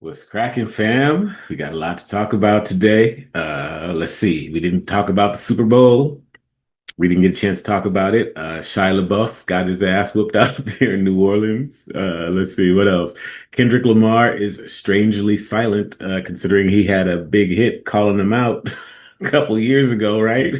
What's cracking, fam? We got a lot to talk about today. Let's see. We didn't talk about the Super Bowl. We didn't get a chance to talk about it. Shia LaBeouf got his ass whooped out there in New Orleans. Let's see what else. Kendrick Lamar is strangely silent, considering he had a big hit calling him out a couple years ago, right?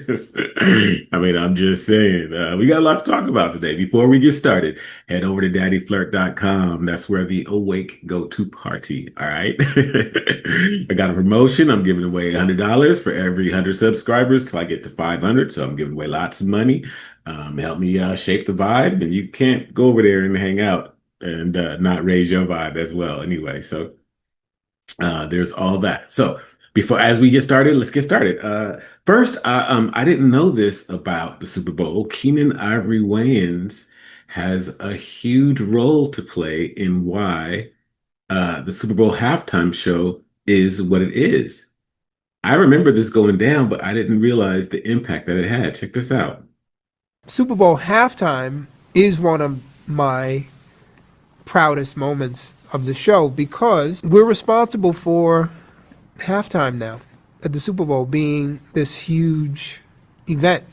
I mean, I'm just saying. We got a lot to talk about today. Before we get started, head over to daddyflirt.com. That's where the awake go to party. All right. I got a promotion. I'm giving away $100 for every 100 subscribers till I get to 500. So I'm giving away lots of money. Help me shape the vibe. And you can't go over there and hang out and not raise your vibe as well. Anyway, so there's all that. So as we get started, let's get started. First, I didn't know this about the Super Bowl. Keenan Ivory Wayans has a huge role to play in why the Super Bowl halftime show is what it is. I remember this going down, but I didn't realize the impact that it had. Check this out. Super Bowl halftime is one of my proudest moments of the show because we're responsible for halftime now at the Super Bowl being this huge event.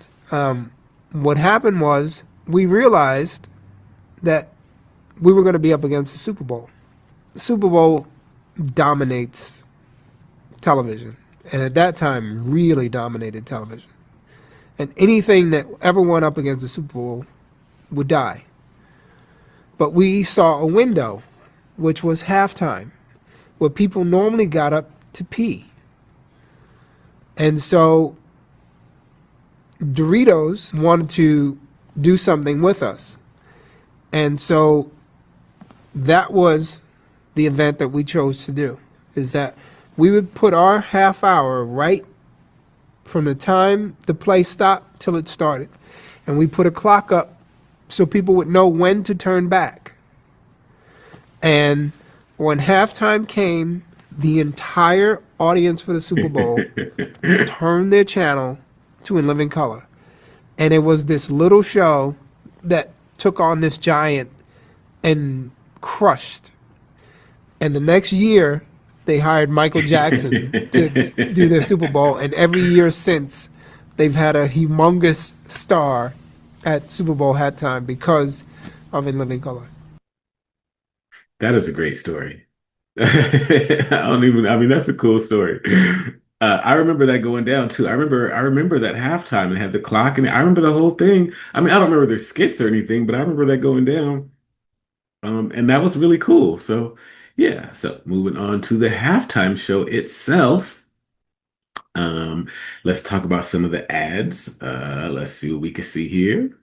What happened was we realized that we were going to be up against the Super Bowl. The Super Bowl dominates television, and at that time really dominated television. And anything that ever went up against the Super Bowl would die. But we saw a window, which was halftime, where people normally got up to pee. And so Doritos wanted to do something with us. And so that was the event that we chose to do, is that we would put our half hour right from the time the play stopped till it started. And we put a clock up so people would know when to turn back. And when halftime came, the entire audience for the Super Bowl turned their channel to In Living Color. And it was this little show that took on this giant and crushed. And the next year, they hired Michael Jackson to do their Super Bowl. And every year since, they've had a humongous star at Super Bowl halftime because of In Living Color. That is a great story. I mean, that's a cool story. I remember that going down too. I remember that halftime and had the clock and I remember the whole thing. I mean, I don't remember their skits or anything, but I remember that going down. And that was really cool. So yeah, so moving on to the halftime show itself. Um, let's talk about some of the ads. Let's see what we can see here.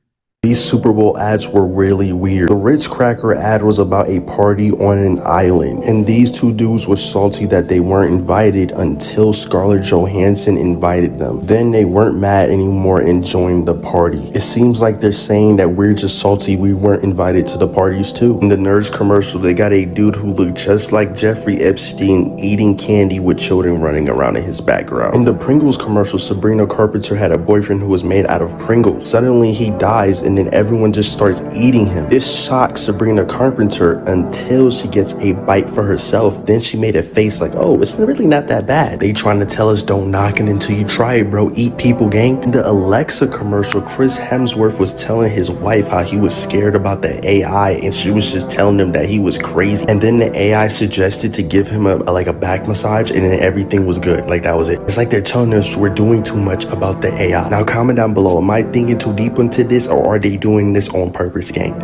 These Super Bowl ads were really weird. The Ritz Cracker ad was about a party on an island, and these two dudes were salty that they weren't invited until Scarlett Johansson invited them. Then they weren't mad anymore and joined the party. It seems like they're saying that we're just salty we weren't invited to the parties too. In the Nerds commercial, they got a dude who looked just like Jeffrey Epstein eating candy with children running around in his background. In the Pringles commercial, Sabrina Carpenter had a boyfriend who was made out of Pringles. Suddenly he dies and then everyone just starts eating him. This shocks Sabrina Carpenter until she gets a bite for herself. Then she made a face like, oh, it's really not that bad. They trying to tell us don't knock it until you try it, bro. Eat people, gang. In the Alexa commercial, Chris Hemsworth was telling his wife how he was scared about the AI and she was just telling him that he was crazy. And then the AI suggested to give him a back massage and then everything was good. Like that was it. It's like they're telling us we're doing too much about the AI. Now comment down below, am I thinking too deep into this or are they doing this on purpose, gang?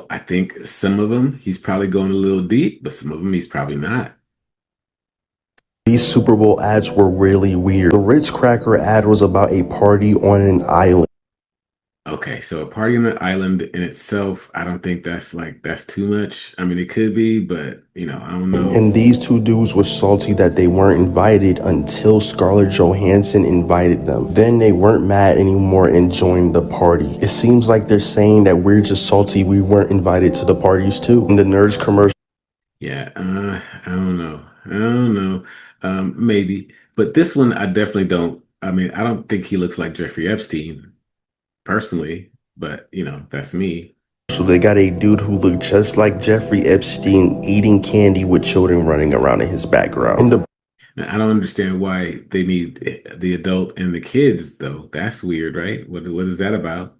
I think some of them he's probably going a little deep, but some of them he's probably not. These Super Bowl ads were really weird. The Ritz Cracker ad was about a party on an island. Okay, so a party on the island in itself, I don't think that's too much. I mean, it could be, but I don't know. And these two dudes were salty that they weren't invited until Scarlett Johansson invited them. Then they weren't mad anymore and joined the party. It seems like they're saying that we're just salty we weren't invited to the parties too. In the Nerds commercial, Yeah, I don't know. I don't know. Maybe, but this one I definitely don't. I mean, I don't think he looks like Jeffrey Epstein personally, but that's me. So they got a dude who looked just like Jeffrey Epstein eating candy with children running around in his background. And the Now, I don't understand why they need the adult and the kids, though. That's weird, right? What is that about?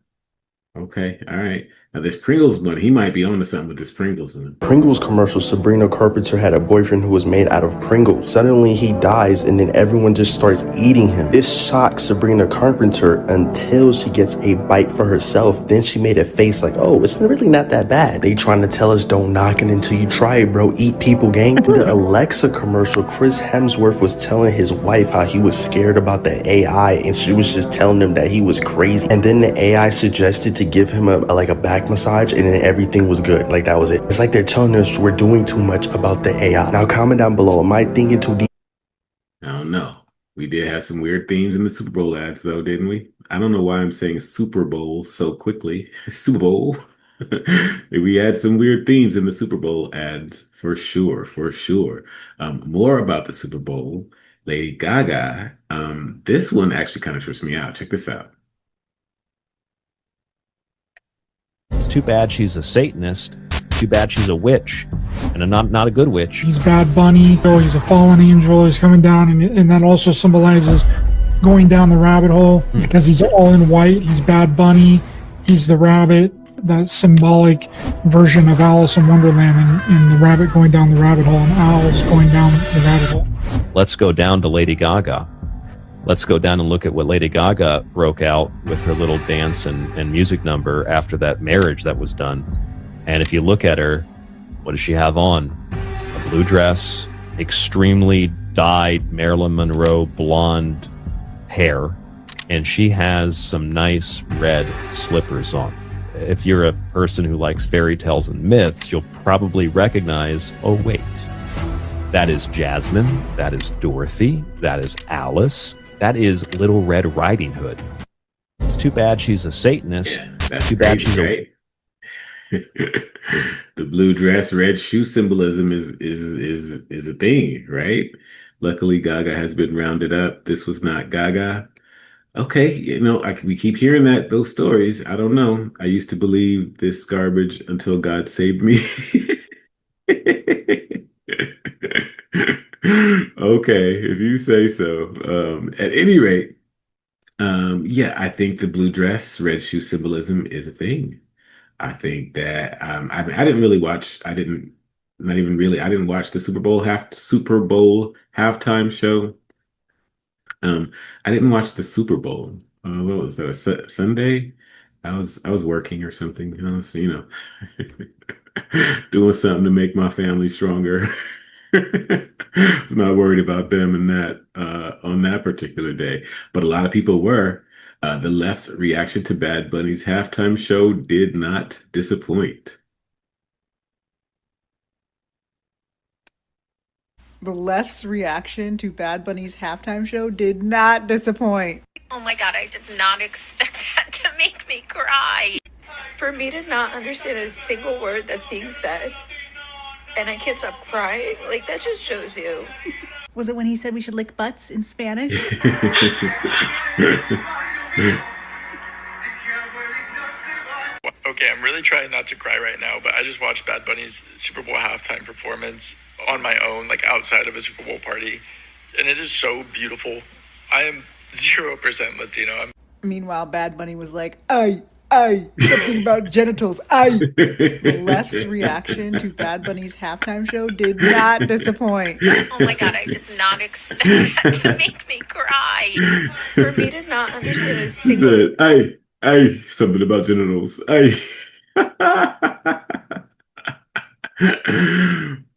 Okay, all right. Now this Pringles one, he might be onto something with this Pringles one. Pringles commercial, Sabrina Carpenter had a boyfriend who was made out of Pringles. Suddenly he dies and then everyone just starts eating him. This shocks Sabrina Carpenter until she gets a bite for herself. Then she made a face like, oh, it's really not that bad. They trying to tell us don't knock it until you try it, bro. Eat people, gang. In the Alexa commercial, Chris Hemsworth was telling his wife how he was scared about the AI and she was just telling him that he was crazy. And then the AI suggested to give him a back massage and then everything was good. Like that was it. It's like they're telling us we're doing too much about the AI. Now comment down below. Am I thinking too deep? I don't know. We did have some weird themes in the Super Bowl ads, though, didn't we? I don't know why I'm saying Super Bowl so quickly. Super Bowl. We had some weird themes in the Super Bowl ads, for sure, for sure. More about the Super Bowl, Lady Gaga. This one actually kind of trips me out. Check this out. It's too bad she's a Satanist. Too bad she's a witch, and not a good witch. He's Bad Bunny, or he's a fallen angel. He's coming down, and that also symbolizes going down the rabbit hole because he's all in white. He's Bad Bunny. He's the rabbit, the symbolic version of Alice in Wonderland, and the rabbit going down the rabbit hole, and Alice going down the rabbit hole. Let's go down to Lady Gaga. Let's go down and look at what Lady Gaga broke out with her little dance and music number after that marriage that was done. And if you look at her, what does she have on? A blue dress, extremely dyed Marilyn Monroe blonde hair, and she has some nice red slippers on. If you're a person who likes fairy tales and myths, you'll probably recognize, oh wait, that is Jasmine, that is Dorothy, that is Alice, that is Little Red Riding Hood. It's too bad she's a Satanist. Yeah, that's Too bad crazy, she's right? The blue dress, red shoe symbolism is a thing, right? Luckily, Gaga has been rounded up. This was not Gaga. Okay, we keep hearing those stories. I don't know. I used to believe this garbage until God saved me. Okay, if you say so. At any rate, yeah, I think the blue dress, red shoe symbolism is a thing. I think that I didn't really watch. I didn't not even really. I didn't watch the Super Bowl halftime show. I didn't watch the Super Bowl. What was that? Sunday? I was working or something. I was, doing something to make my family stronger. I was not worried about them and that on that particular day, but a lot of people were. The left's reaction to Bad Bunny's halftime show did not disappoint. The left's reaction to Bad Bunny's halftime show did not disappoint. Oh my God, I did not expect that to make me cry. For me to not understand a single word that's being said, and I can't stop crying, like that just shows you. Was it when he said we should lick butts in Spanish? Okay, I'm really trying not to cry right now, but I just watched Bad Bunny's Super Bowl halftime performance on my own, like outside of a Super Bowl party, and it is so beautiful. I am 0% Latino. Meanwhile, Bad Bunny was like, ay, something about genitals, ay. The left's reaction to Bad Bunny's halftime show did not disappoint. Oh my God, I did not expect that to make me cry. For me to not understand a He single said, "Hey, something about genitals. Hey."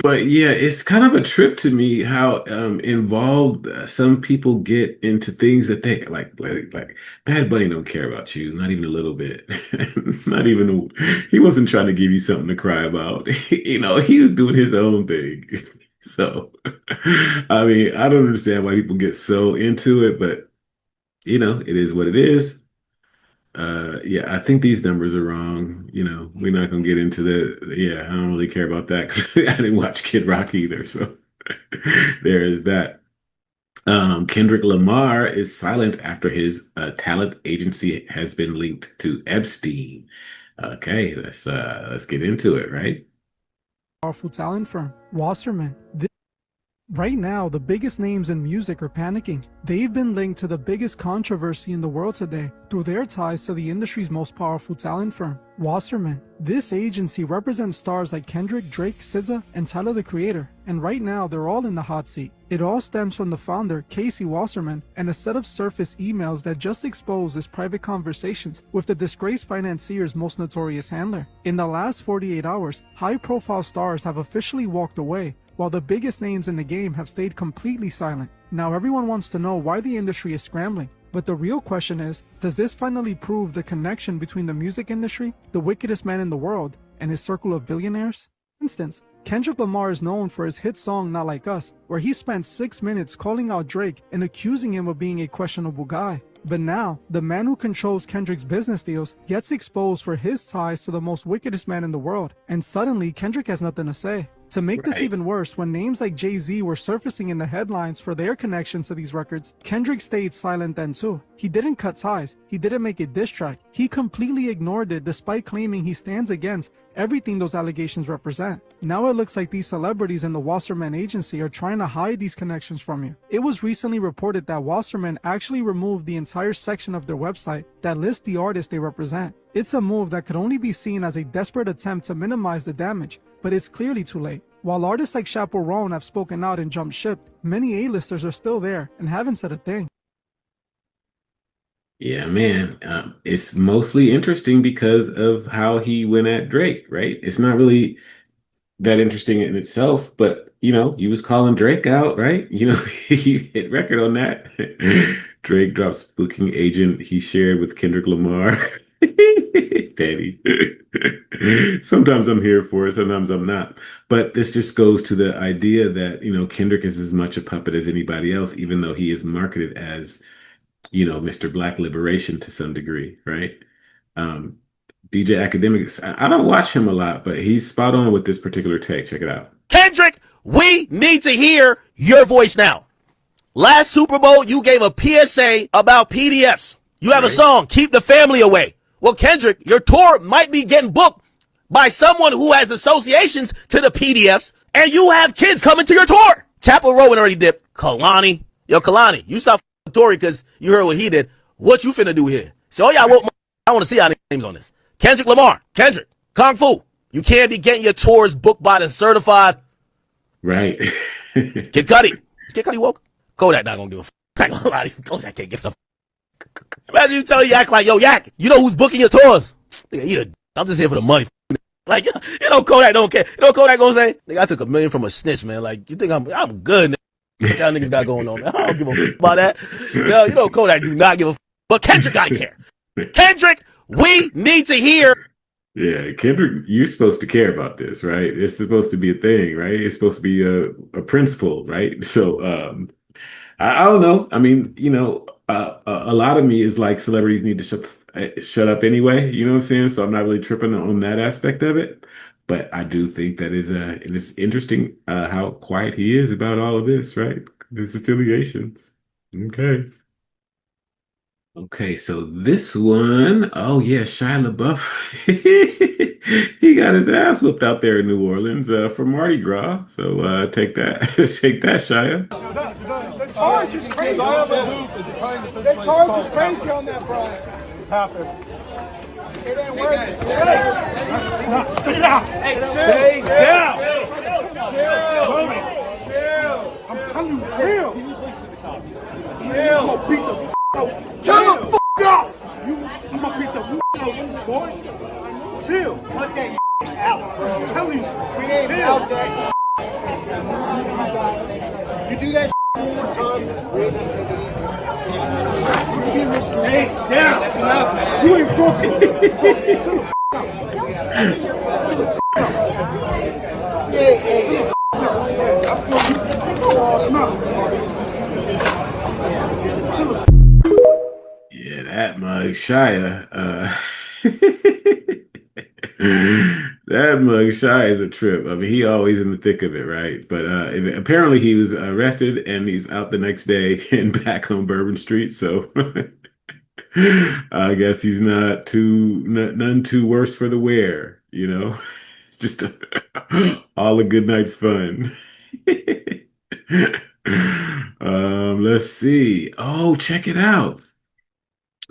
But yeah, it's kind of a trip to me how involved some people get into things that they like Bad Bunny don't care about you, not even a little bit. Not even he wasn't trying to give you something to cry about. He was doing his own thing. So, I mean, I don't understand why people get so into it, but it is what it is. Yeah, I think these numbers are wrong. We're not gonna get into yeah, I don't really care about that because I didn't watch Kid Rock either. So there is that. Kendrick Lamar is silent after his talent agency has been linked to Epstein. Okay, let's get into it, right? Powerful talent firm, Wasserman. Right now, the biggest names in music are panicking. They've been linked to the biggest controversy in the world today through their ties to the industry's most powerful talent firm, Wasserman. This agency represents stars like Kendrick, Drake, SZA, and Tyler the Creator, and right now they're all in the hot seat. It all stems from the founder, Casey Wasserman, and a set of surface emails that just expose his private conversations with the disgraced financier's most notorious handler. In the last 48 hours, high-profile stars have officially walked away, while the biggest names in the game have stayed completely silent. Now everyone wants to know why the industry is scrambling, but the real question is, does this finally prove the connection between the music industry, the wickedest man in the world, and his circle of billionaires? For instance, Kendrick Lamar is known for his hit song Not Like Us, where he spent 6 minutes calling out Drake and accusing him of being a questionable guy. But now, the man who controls Kendrick's business deals gets exposed for his ties to the most wickedest man in the world, and suddenly Kendrick has nothing to say. To make this even worse, when names like Jay-Z were surfacing in the headlines for their connections to these records, Kendrick stayed silent then too. He didn't cut ties, he didn't make a diss track, he completely ignored it despite claiming he stands against everything those allegations represent. Now it looks like these celebrities in the Wasserman agency are trying to hide these connections from you. It was recently reported that Wasserman actually removed the entire section of their website that lists the artists they represent. It's a move that could only be seen as a desperate attempt to minimize the damage, but it's clearly too late. While artists like Chaperone have spoken out and jumped ship, many A-listers are still there and haven't said a thing. Yeah, man. It's mostly interesting because of how he went at Drake, right? It's not really that interesting in itself, but he was calling Drake out, right? He hit record on that. Drake drops booking agent he shared with Kendrick Lamar. Petty. Sometimes I'm here for it, sometimes I'm not. But this just goes to the idea that, Kendrick is as much a puppet as anybody else, even though he is marketed as, Mr. Black Liberation to some degree, right? Um, DJ Academics, I don't watch him a lot, but he's spot on with this particular take. Check it out. Kendrick, we need to hear your voice now. Last Super Bowl, you gave a PSA about PDFs. You have a song, Keep the Family Away. Well, Kendrick, your tour might be getting booked by someone who has associations to the PDFs, and you have kids coming to your tour. Chapel Rowan already dipped. Kalani. Yo, Kalani, you stop Tory because you heard what he did. What you finna do here? So, I want to see our names on this. Kendrick Lamar. Kendrick. Kung Fu. You can't be getting your tours booked by the certified. Right. Kid Cudi. Is Kid Cudi woke? Kodak not gonna give a f***. I ain't gonna lie to you. Kodak can't give a f***. Imagine you tell Yak like, yo, Yak, you know who's booking your tours? Nigga, I'm just here for the money. Like, Kodak don't care. Kodak gonna say? Nigga, I took $1 million from a snitch, man. Like, you think I'm good, nigga. What y'all niggas got going on, man? I don't give a f*** about that. Kodak do not give a f***. But Kendrick gotta care. Kendrick, we need to hear. Yeah, Kendrick, you're supposed to care about this, right? It's supposed to be a thing, right? It's supposed to be a principle, right? So, I don't know. I mean, a lot of me is like celebrities need to shut up anyway. You know what I'm saying? So I'm not really tripping on that aspect of it. But I do think that it is interesting how quiet he is about all of this, right? His affiliations. Okay. Okay, so this one, oh yeah, Shia LaBeouf. He got his ass whipped out there in New Orleans for Mardi Gras. So take that, take that, Shia. The charge is crazy. The charge is crazy on that, bro. Happened. It ain't working. Stay down. Stay down. Chill. I'm telling you, chill. Can you please sit the cop? Chill. I'm gonna beat the out. Chill the f*** out. I'm gonna beat the out you, boy. Chill. Cut that out, bro. I'm telling you. We ain't out that you do that one more time, we ain't gonna take it easy. Hey, down. That's enough, man. You ain't broken. Hey. Yeah, that mug, Shia. That mug Shia is a trip. I mean, he always in the thick of it, right? But apparently he was arrested and he's out the next day and back on Bourbon Street. So I guess he's not none too worse for the wear, you know? It's just all a good night's fun. Let's see. Oh, check it out.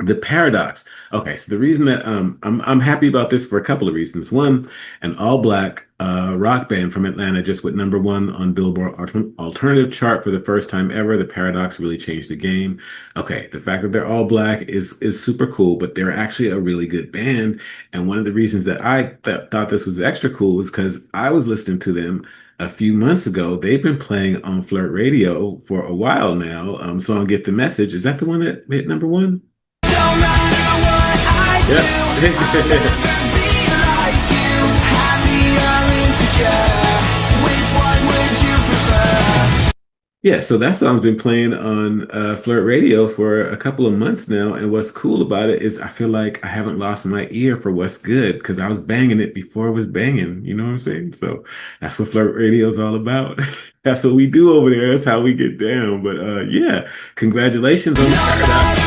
The paradox. Okay, so the reason that I'm happy about this for a couple of reasons. One, an all-black rock band from Atlanta just went number one on Billboard alternative chart for the first time ever. The Paradox really changed the game. Okay, the fact that they're all black is super cool, but they're actually a really good band. And one of the reasons that I thought this was extra cool is because I was listening to them a few months ago. They've been playing on Flirt Radio for a while now. Song Get the Message. Is that the one that hit number one? Yeah. Yeah, so that song's been playing on Flirt Radio for a couple of months now, and what's cool about it is I feel like I haven't lost my ear for what's good because I was banging it before it was banging. You know what I'm saying? So that's what Flirt Radio is all about. That's what we do over there. That's how we get down. But yeah, congratulations on the Paradox.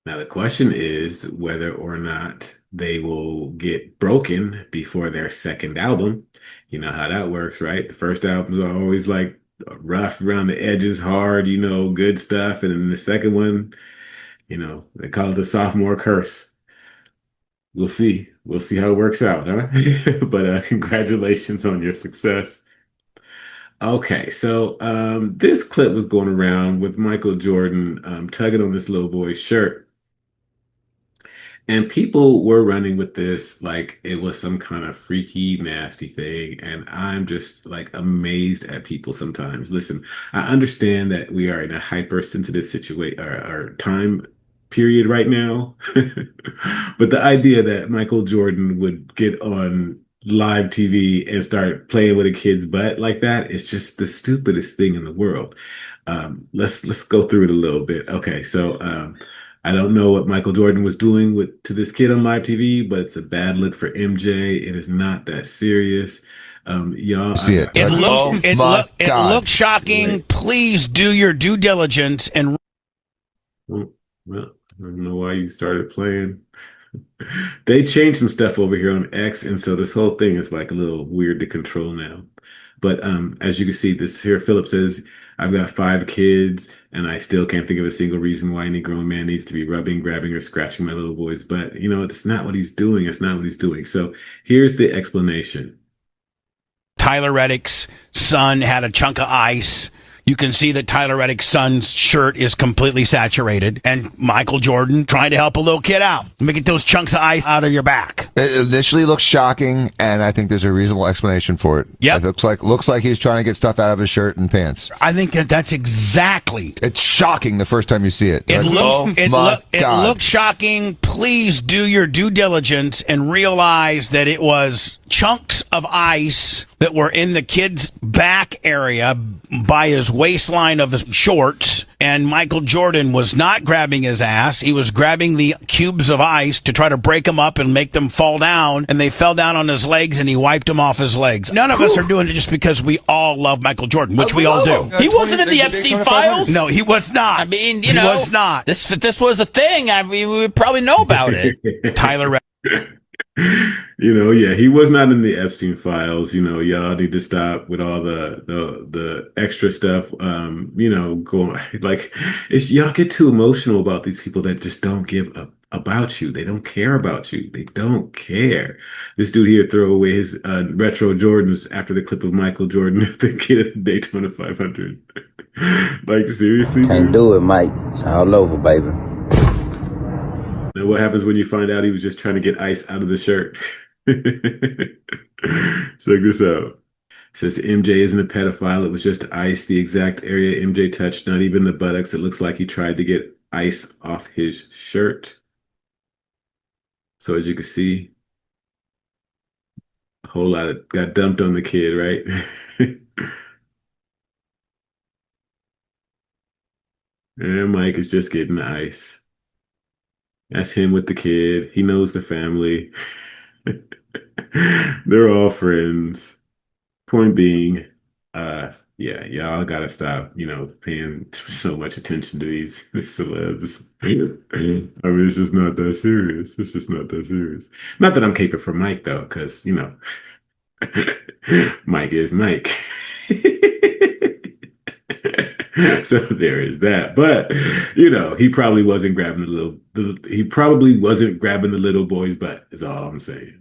Now, the question is whether or not they will get broken before their second album. You know how that works, right? The first albums are always like rough around the edges, hard, good stuff. And then the second one, they call it the sophomore curse. We'll see. We'll see how it works out, huh? But congratulations on your success. Okay, so this clip was going around with Michael Jordan tugging on this little boy's shirt. And people were running with this like it was some kind of freaky, nasty thing. And I'm just like amazed at people sometimes. Listen, I understand that we are in a hypersensitive situation or time period right now. But the idea that Michael Jordan would get on live TV and start playing with a kid's butt like that is just the stupidest thing in the world. Let's go through it a little bit. Okay, so I don't know what Michael Jordan was doing to this kid on live TV, but it's a bad look for MJ. It is not that serious. Y'all, See it. It looked shocking. Right. Please do your due diligence and. Well, I don't know why you started playing. They changed some stuff over here on X, and so this whole thing is like a little weird to control now. But as you can see, this here, Philip says, I've got 5 kids, and I still can't think of a single reason why any grown man needs to be rubbing, grabbing, or scratching my little boy's butt. It's not what he's doing. It's not what he's doing. So here's the explanation. Tyler Reddick's son had a chunk of ice. You can see that Tyler Reddick's son's shirt is completely saturated, and Michael Jordan trying to help a little kid out. Let me get those chunks of ice out of your back. It initially looks shocking, and I think there's a reasonable explanation for it. Yeah, it looks like he's trying to get stuff out of his shirt and pants. I think that's exactly. It's shocking the first time you see it. It looked shocking. Please do your due diligence and realize that it was chunks of ice that were in the kid's back area by his waistline of his shorts, and Michael Jordan was not grabbing his ass. He was grabbing the cubes of ice to try to break them up and make them fall down, and they fell down on his legs, and he wiped them off his legs. None of us are doing it just because we all love Michael Jordan, which we all do. He wasn't in the Epstein files? No, he was not. I mean, he was not. This was a thing. I mean, we would probably know about it. Tyler Yeah, he was not in the Epstein files. Y'all need to stop with all the extra stuff. Going like y'all get too emotional about these people that just don't give up about you. They don't care about you. They don't care. This dude here throw away his retro Jordans after the clip of Michael Jordan, the kid at the Daytona 500. Like seriously, can't do it, Mike. It's all over, baby. Now, what happens when you find out he was just trying to get ice out of the shirt? Check this out. It says MJ isn't a pedophile. It was just ice, the exact area MJ touched, not even the buttocks. It looks like he tried to get ice off his shirt. So as you can see, a whole lot of got dumped on the kid, right? And Mike is just getting the ice. That's him with the kid. He knows the family. They're all friends. Point being, yeah, y'all gotta stop, paying so much attention to these celebs. I mean, it's just not that serious. It's just not that serious. Not that I'm caping for Mike though, because Mike is Mike. So there is that. But he probably wasn't grabbing he probably wasn't grabbing the little boy's butt, is all I'm saying.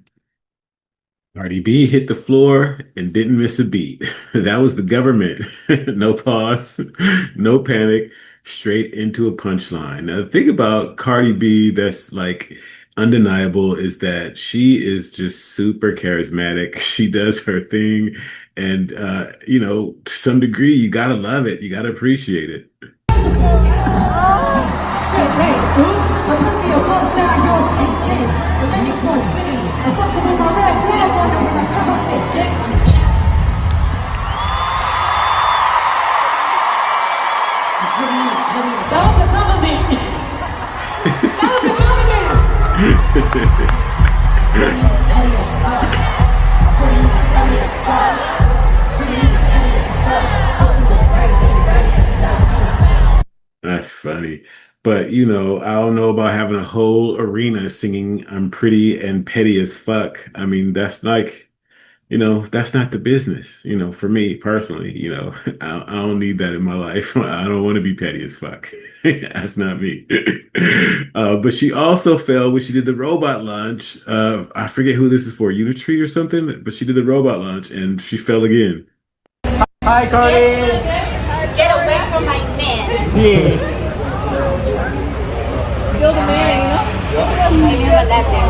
Cardi B hit the floor and didn't miss a beat. That was the government. No pause, no panic, straight into a punchline. Now, the thing about Cardi B that's like undeniable is that she is just super charismatic. She does her thing. And, to some degree, you gotta love it. You gotta appreciate it. That's funny. But, I don't know about having a whole arena singing I'm pretty and petty as fuck. I mean, that's like, that's not the business, for me personally, I don't need that in my life. I don't want to be petty as fuck. That's not me. But she also fell when she did the robot launch. I forget who this is for, Unitree or something, but she did the robot launch and she fell again. Hi, Cardi. Get away from my man. Yeah. You're the man, you know? That man.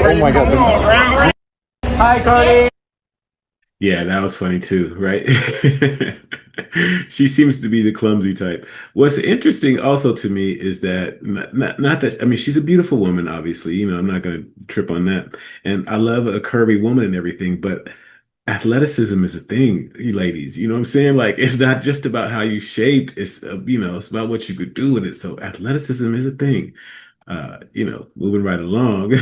Oh my God. Hi, Cardi. Yeah, that was funny too, right? She seems to be the clumsy type. What's interesting also to me is that not that I mean she's a beautiful woman, obviously. I'm not going to trip on that. And I love a curvy woman and everything, but athleticism is a thing, you ladies. You know what I'm saying? Like it's not just about how you shaped. It's it's about what you could do with it. So athleticism is a thing. Moving right along.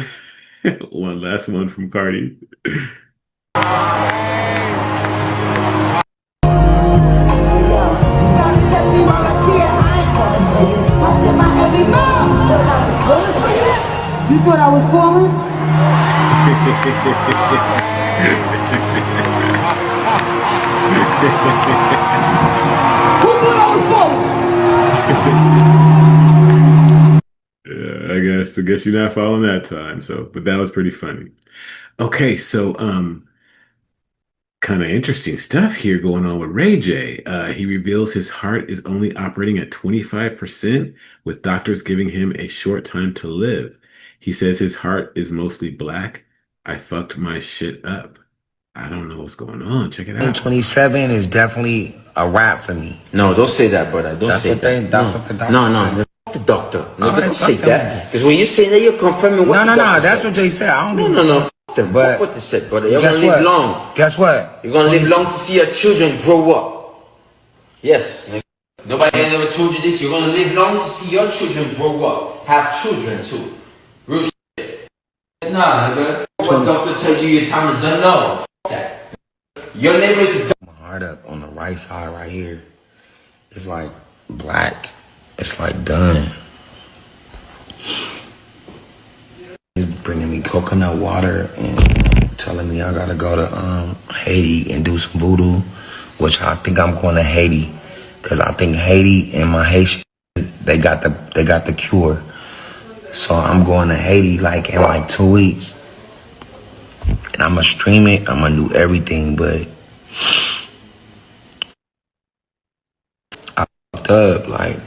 One last one from Cardi. You thought I was falling? Who thought I was falling? Yeah, I guess you're not following that time. So, but that was pretty funny. Okay, so kind of interesting stuff here going on with Ray J. He reveals his heart is only operating at 25%, with doctors giving him a short time to live. He says his heart is mostly black. I fucked my shit up. I don't know what's going on. Check it out. 27 is definitely a wrap for me. No, don't say that, brother. Don't say that. That's what the doctor No, said. the doctor. No, All right, don't say fuck that. them. Because when you say that, you're confirming what No, the doctor that's said. what Jay said. I don't No. Fuck them. But Fuck what they said, brother. You're guess gonna live what? long. Guess what? You're gonna live long to see your children grow up. Yes. Nobody ever told you this. You're gonna live long to see your children grow up. Have children too. Real shit. Nah, nigga. What doctor tell you your time is done? No. Fuck that. Your neighbor is my heart up on the right side right here. It's like black. It's like done. He's bringing me coconut water and telling me I gotta go to Haiti and do some voodoo, which I think I'm going to Haiti, cause I think Haiti and my Haitian they got the cure. So I'm going to Haiti like in like 2 weeks, and I'm gonna stream it. I'm gonna do everything, but I fucked up like.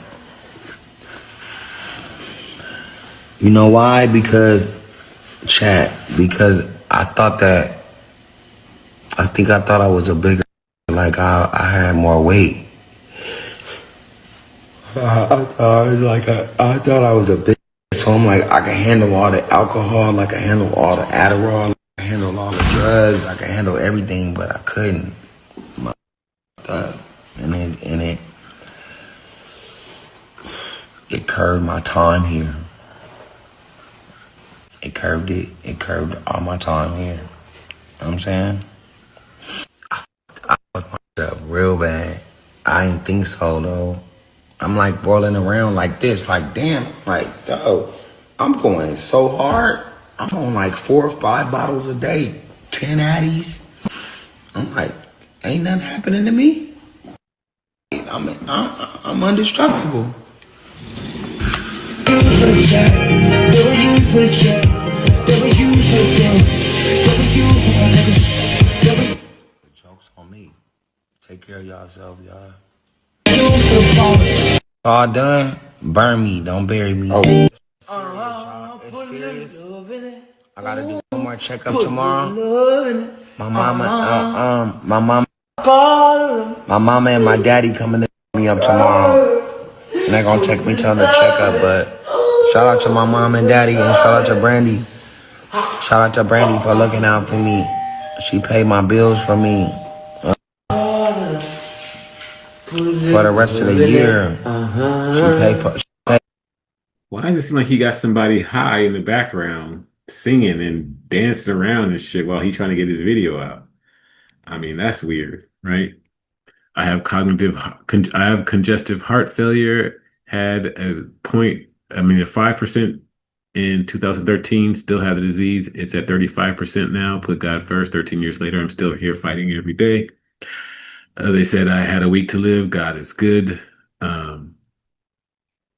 You know why? Because because I thought that I thought I was a bigger, like I had more weight. I thought I was a big, so I'm like, I can handle all the alcohol, I can handle all the Adderall, I can handle all the drugs, I can handle everything, but I couldn't. And it curved my time here. It curved it. It curved all my time here. You know what I'm saying? I fucked myself real bad. I didn't think so though. I'm like boiling around like this, like damn, like yo, I'm going so hard. I'm on like 4 or 5 bottles a day, 10 Addies. I'm like, ain't nothing happening to me. I'm indestructible. Jokes on me. Take care of yourself, y'all. All done. Burn me, don't bury me. It's serious. I gotta do one more checkup tomorrow. My mama and my daddy coming to pick me up tomorrow. And they're gonna take me to the checkup, but shout out to my mom and daddy and shout out to Brandy. Shout out to Brandy for looking out for me. She paid my bills for me. For the rest of the year. She paid. Why does it seem like he got somebody high in the background singing and dancing around and shit while he's trying to get his video out? I mean, that's weird, right? I have congestive heart failure, had a 5% in 2013, still have the disease. It's at 35% now. Put God first. 13 years later, I'm still here fighting every day. They said I had a week to live. God is good. Um,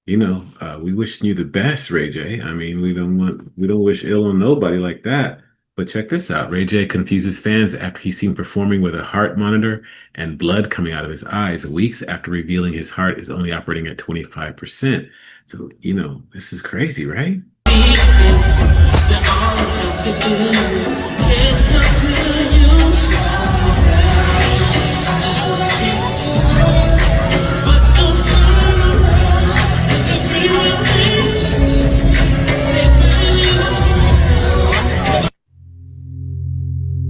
we wishing you the best, Ray J. I mean, we don't wish ill on nobody like that. But check this out. Ray J confuses fans after he's seen performing with a heart monitor and blood coming out of his eyes weeks after revealing his heart is only operating at 25%. So, this is crazy, right?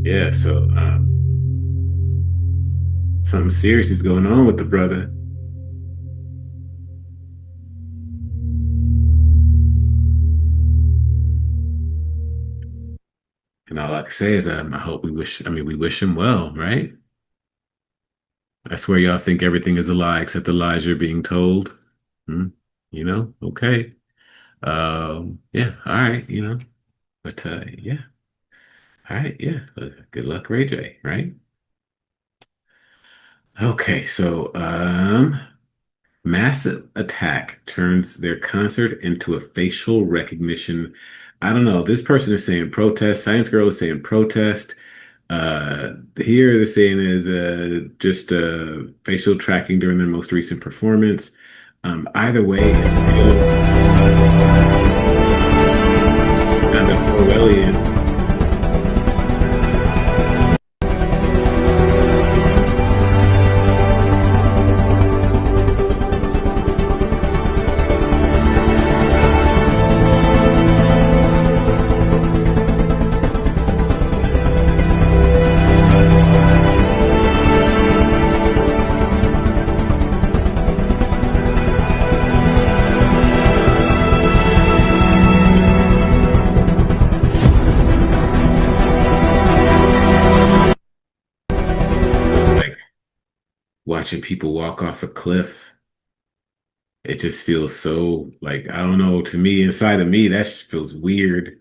Yeah, so something serious is going on with the brother. And all I can say is we wish him well, right? I swear y'all think everything is a lie except the lies you're being told. Hmm? Okay. Yeah, all right, but yeah. All right, yeah. Good luck, Ray J, right? Okay, so massive attack turns their concert into a facial recognition. I don't know. This person is saying protest. Science Girl is saying protest. Here they're saying is just facial tracking during their most recent performance. Either way, kind of Orwellian. Watching people walk off a cliff, it just feels so like, I don't know, to me, inside of me, that feels weird.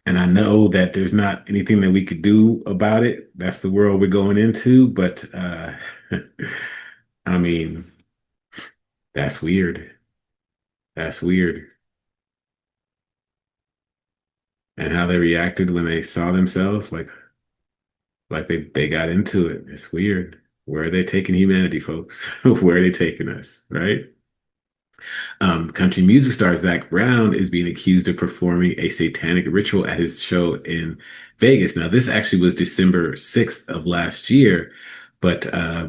And I know that there's not anything that we could do about it. That's the world we're going into. But I mean, that's weird. That's weird. And how they reacted when they saw themselves, like they got into it. It's weird. Where are they taking humanity, folks? Where are they taking us, right? Country music star Zac Brown is being accused of performing a satanic ritual at his show in Vegas. Now, this actually was December 6th of last year, but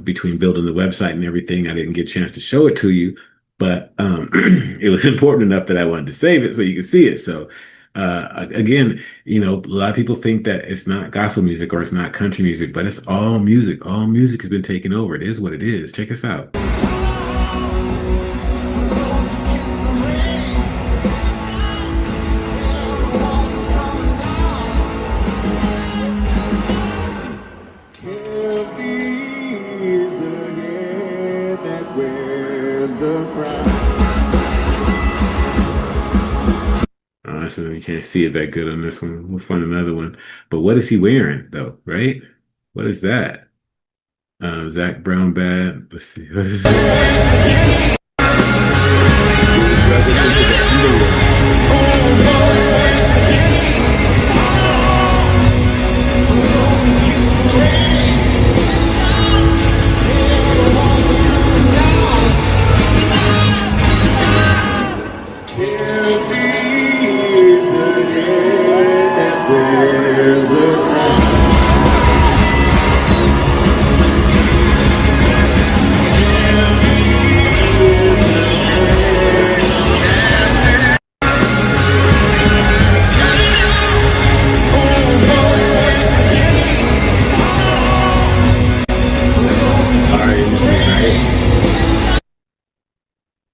between building the website and everything, I didn't get a chance to show it to you. But it was important enough that I wanted to save it so you can see it. So, again, a lot of people think that it's not gospel music or it's not country music, but it's all music. All music has been taken over. It is what it is. Check us out. So you can't see it that good on this one. We'll find another one. But what is he wearing, though, right? What is that? Zac Brown Band. Let's see. What is it?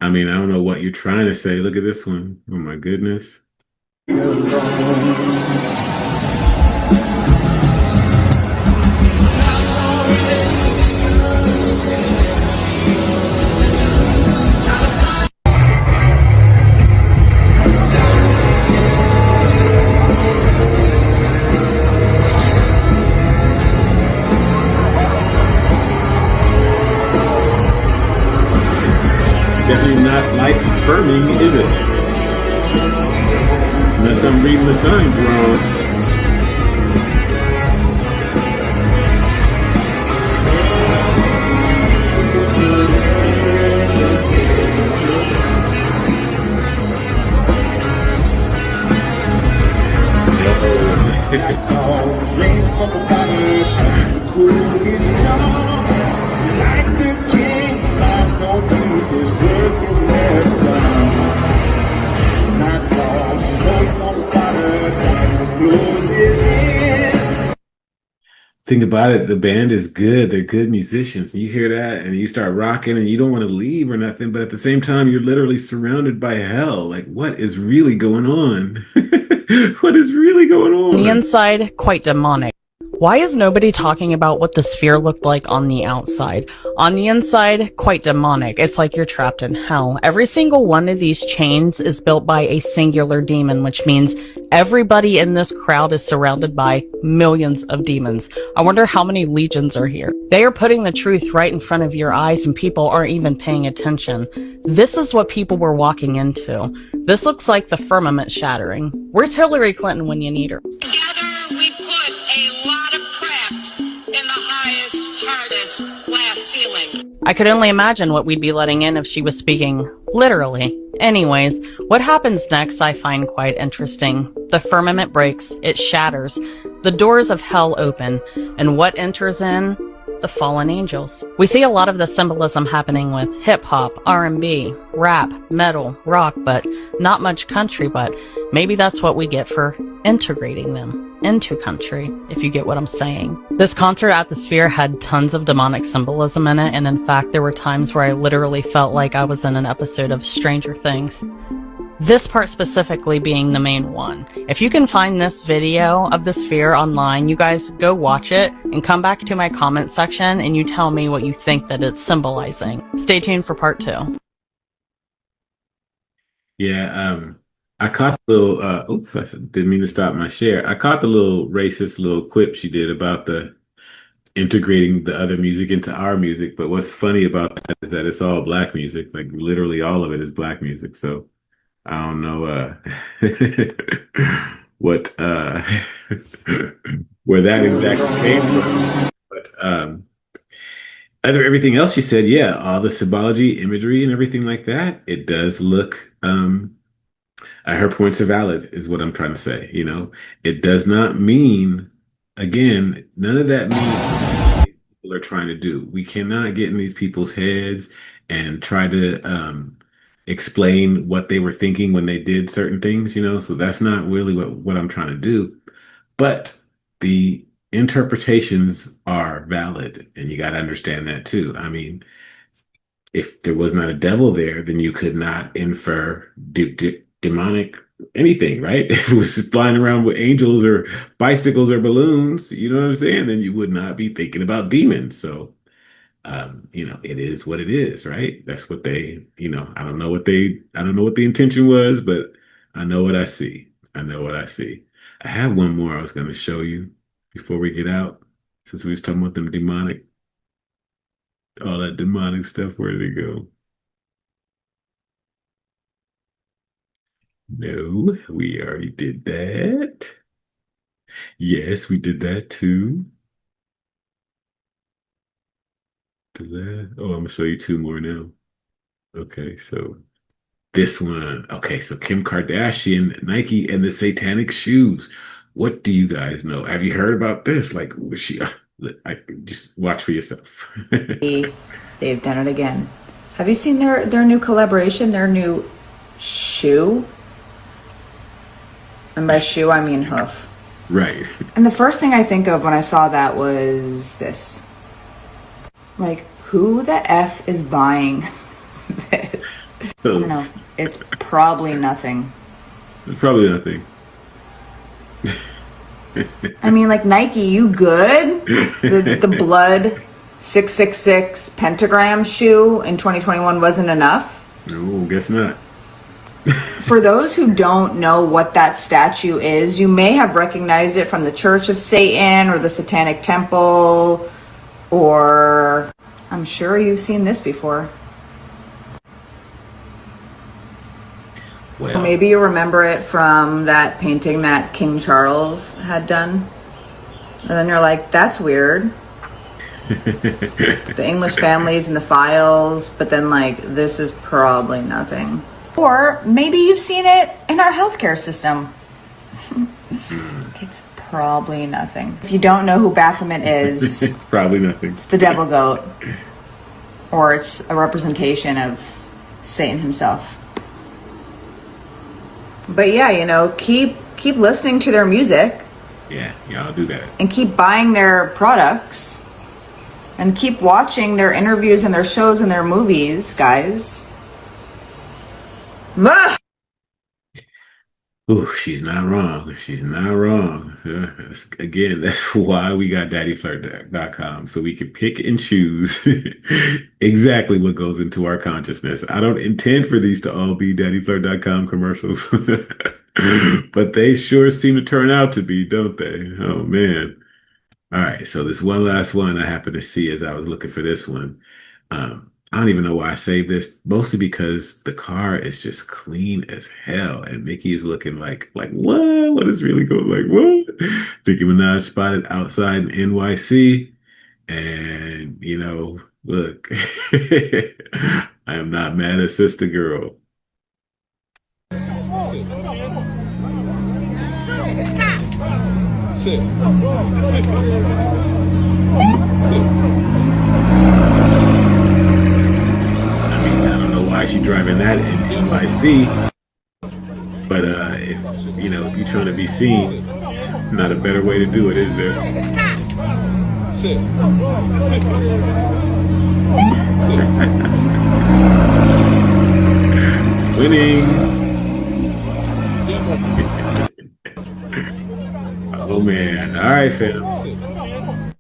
I mean, I don't know what you're trying to say. Look at this one. Oh my goodness. Definitely not life affirming, is it? Unless I'm reading the signs wrong. Think about it, the band is good. They're good musicians. You hear that and you start rocking and you don't want to leave or nothing, but at the same time, you're literally surrounded by hell. Like, what is really going on? What is really going on? On the inside, quite demonic. Why is nobody talking about what the sphere looked like on the outside? On the inside, quite demonic. It's like you're trapped in hell. Every single one of these chains is built by a singular demon, which means everybody in this crowd is surrounded by millions of demons. I wonder how many legions are here. They are putting the truth right in front of your eyes and people aren't even paying attention. This is what people were walking into. This looks like the firmament shattering. Where's Hillary Clinton when you need her? I could only imagine what we'd be letting in if she was speaking literally. Anyways, what happens next I find quite interesting. The firmament breaks, it shatters, the doors of hell open, and what enters in? The fallen angels. We see a lot of the symbolism happening with hip-hop, R&B, rap, metal, rock, but not much country, but maybe that's what we get for integrating them into country, if you get what I'm saying. This concert at the Sphere had tons of demonic symbolism in it, and in fact, there were times where I literally felt like I was in an episode of Stranger Things. This part specifically being the main one. If you can find this video of the Sphere online, you guys go watch it and come back to my comment section and you tell me what you think that it's symbolizing. Stay tuned for part 2. Yeah, I caught the little, oops, I didn't mean to stop my share. I caught the little racist little quip she did about the integrating the other music into our music. But what's funny about that is that it's all black music. Like literally all of it is black music. So I don't know what where that exactly came from. But everything else you said, yeah, all the symbology, imagery, and everything like that, it does look. Her points are valid, is what I'm trying to say. You know, it does not mean, again, none of that means people are trying to do. We cannot get in these people's heads and try to explain what they were thinking when they did certain things. You know, so that's not really what I'm trying to do. But the interpretations are valid, and you got to understand that too. I mean, if there was not a devil there, then you could not infer demonic anything, right? If it was flying around with angels or bicycles or balloons, you know what I'm saying? Then you would not be thinking about demons. So, you know, it is what it is, right? That's what they, you know, I don't know what the intention was, but I know what I see. I know what I see. I have one more I was going to show you before we get out, since we was talking about them demonic, all that demonic stuff. Where did it go? No, we already did that. Yes, we did that too. Oh, I'm gonna show you two more now. Okay, so this one. Okay, so Kim Kardashian, Nike, and the satanic shoes. What do you guys know? Have you heard about this? Like, was she? I just watch for yourself. They've done it again. Have you seen their new collaboration, their new shoe? And by shoe, I mean hoof. Right. And the first thing I think of when I saw that was this. Like, who the F is buying this? I don't know. It's probably nothing. It's probably nothing. I mean, like, Nike, you good? The blood 666 pentagram shoe in 2021 wasn't enough? No, guess not. For those who don't know what that statue is, you may have recognized it from the Church of Satan or the Satanic Temple, or I'm sure you've seen this before. Well, Or maybe you remember it from that painting that King Charles had done. And then you're like, that's weird. The English families and the files, but then like, this is probably nothing. Or maybe you've seen it in our healthcare system. It's probably nothing. If you don't know who Baphomet is, probably nothing. It's the devil goat. Or it's a representation of Satan himself. But yeah, you know, keep listening to their music. Yeah, y'all do that. And keep buying their products. And keep watching their interviews and their shows and their movies, guys. Ah! Ooh, she's not wrong. She's not wrong. Again, that's why we got daddyflirt.com, so we can pick and choose exactly what goes into our consciousness. I don't intend for these to all be daddyflirt.com commercials, but they sure seem to turn out to be, don't they? Oh, man. All right, so this one last one I happened to see as I was looking for this one. I don't even know why I saved this, mostly because the car is just clean as hell, and Mickey is looking like what? What is really going? Like what? Nicki Minaj spotted outside in NYC, and you know, look, I am not mad at Sister Girl. Sit. Why she driving that in NYC, but if you know, if you're trying to be seen, it's not a better way to do it, is there? Winning. Oh man! All right, fam.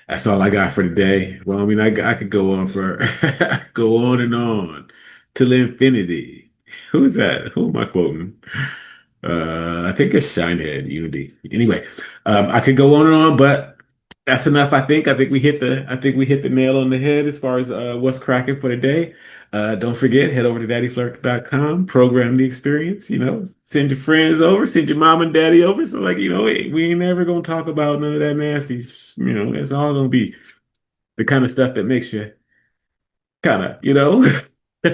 That's all I got for today. Well, I mean, I could go on for go on and on till infinity. Who's that? Who am I quoting? I think it's Shinehead Unity. Anyway, I could go on and on, but that's enough. I think we hit the nail on the head as far as what's cracking for the day. Don't forget, head over to daddyflirt.com, program the experience, you know, send your friends over, send your mom and daddy over. So like, you know, we ain't never gonna talk about none of that nasty, you know, it's all gonna be The kind of stuff that makes you kind of, you know. All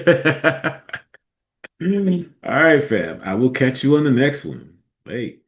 right, fam. I will catch you on the next one. Bye.